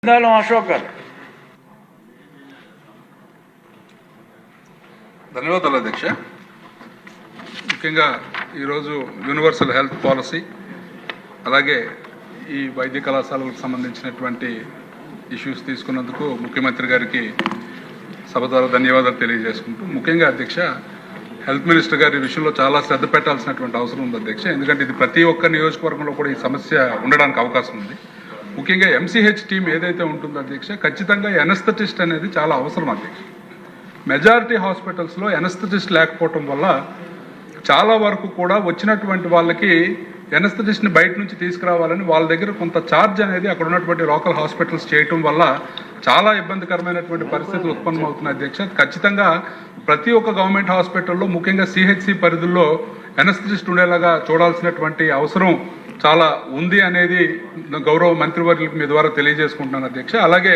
అశోక్ గారు. ధన్యవాదాలు అధ్యక్ష. ముఖ్యంగా ఈరోజు యూనివర్సల్ హెల్త్ పాలసీ అలాగే ఈ వైద్య కళాశాలకు సంబంధించినటువంటి ఇష్యూస్ తీసుకున్నందుకు ముఖ్యమంత్రి గారికి సభ ద్వారా ధన్యవాదాలు తెలియజేసుకుంటూ, ముఖ్యంగా అధ్యక్ష హెల్త్ మినిస్టర్ గారి విషయంలో చాలా శ్రద్ధ పెట్టాల్సినటువంటి అవసరం ఉంది అధ్యక్ష. ఎందుకంటే ఇది ప్రతి ఒక్క నియోజకవర్గంలో కూడా ఈ సమస్య ఉండడానికి అవకాశం ఉంది. ముఖ్యంగా ఎంసీహెచ్ టీం ఏదైతే ఉంటుందో అధ్యక్ష, ఖచ్చితంగా ఎనస్థెటిస్ట్ అనేది చాలా అవసరం అధ్యక్ష. మెజారిటీ హాస్పిటల్స్లో ఎనస్థెటిస్ట్ లేకపోవటం వల్ల చాలా వరకు కూడా వచ్చినటువంటి వాళ్ళకి ఎనస్థెటిస్ట్ని బయట నుంచి తీసుకురావాలని వాళ్ళ దగ్గర కొంత ఛార్జ్ అనేది అక్కడ ఉన్నటువంటి లోకల్ హాస్పిటల్స్ చేయటం వల్ల చాలా ఇబ్బందికరమైనటువంటి పరిస్థితులు ఉత్పన్నమవుతున్నాయి అధ్యక్ష. ఖచ్చితంగా ప్రతి ఒక్క గవర్నమెంట్ హాస్పిటల్లో ముఖ్యంగా సిహెచ్సి పరిధుల్లో ఎనస్థెటిస్ట్ ఉండేలాగా చూడాల్సినటువంటి అవసరం చాలా ఉంది అనేది గౌరవ మంత్రివర్యులకు మీ ద్వారా తెలియజేసుకుంటున్నాను అధ్యక్ష. అలాగే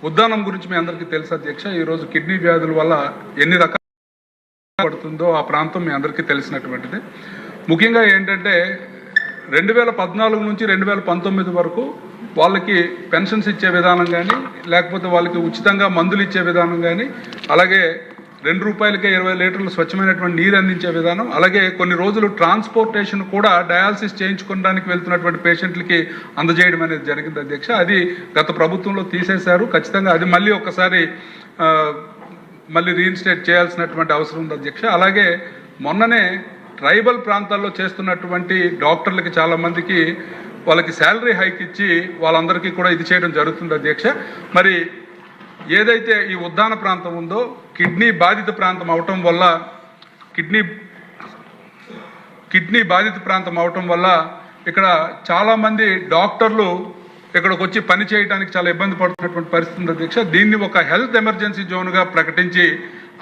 ఉద్దానం గురించి మీ అందరికీ తెలుసు అధ్యక్ష. ఈరోజు కిడ్నీ వ్యాధుల వల్ల ఎన్ని రకాల పడుతుందో ఆ ప్రాంతం మీ అందరికీ తెలిసినటువంటిది. ముఖ్యంగా ఏంటంటే 2014 నుంచి 2019 వరకు వాళ్ళకి పెన్షన్స్ ఇచ్చే విధానం కానీ, లేకపోతే వాళ్ళకి ఉచితంగా మందులు ఇచ్చే విధానం కానీ, అలాగే ₹2కే 20 లీటర్లు స్వచ్ఛమైనటువంటి నీరు అందించే విధానం, అలాగే కొన్ని రోజులు ట్రాన్స్పోర్టేషన్ కూడా డయాలసిస్ చేయించుకోవడానికి వెళ్తున్నటువంటి పేషెంట్లకి అందజేయడం అనేది జరిగింది అధ్యక్ష. అది గత ప్రభుత్వంలో తీసేశారు. ఖచ్చితంగా అది మళ్ళీ ఒకసారి మళ్ళీ రీఇన్స్టేట్ చేయాల్సినటువంటి అవసరం ఉంది అధ్యక్ష. అలాగే మొన్ననే ట్రైబల్ ప్రాంతాల్లో చేస్తున్నటువంటి డాక్టర్లకి చాలామందికి వాళ్ళకి శాలరీ హైక్ ఇచ్చి వాళ్ళందరికీ కూడా ఇది చేయడం జరుగుతుంది అధ్యక్ష. మరి ఏదైతే ఈ ఉద్దాన ప్రాంతం ఉందో కిడ్నీ బాధిత ప్రాంతం అవటం వల్ల ఇక్కడ చాలామంది డాక్టర్లు ఇక్కడికి వచ్చి పని చేయడానికి చాలా ఇబ్బంది పడుతున్నటువంటి పరిస్థితి ఉంది అధ్యక్ష. దీన్ని ఒక హెల్త్ ఎమర్జెన్సీ జోన్గా ప్రకటించి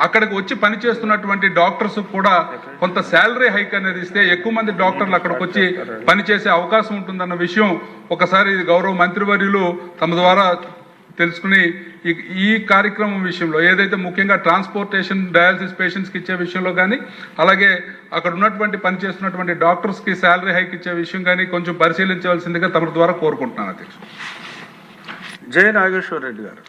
అక్కడికి వచ్చి పనిచేస్తున్నటువంటి డాక్టర్స్ కూడా కొంత శాలరీ హైక్ అనేది ఇస్తే ఎక్కువ మంది డాక్టర్లు అక్కడికి వచ్చి పనిచేసే అవకాశం ఉంటుందన్న విషయం ఒకసారి గౌరవ మంత్రివర్యులు తమ ద్వారా తెలుసుకుని ఈ కార్యక్రమం విషయంలో ఏదైతే ముఖ్యంగా ట్రాన్స్పోర్టేషన్ డయాలసిస్ పేషెంట్స్కి ఇచ్చే విషయంలో కానీ, అలాగే అక్కడ ఉన్నటువంటి పనిచేస్తున్నటువంటి డాక్టర్స్కి శాలరీ హైక్ ఇచ్చే విషయం కానీ కొంచెం పరిశీలించవలసిందిగా తమ ద్వారా కోరుకుంటున్నాను అధ్యక్ష. జై నాగేశ్వర రెడ్డి గారు.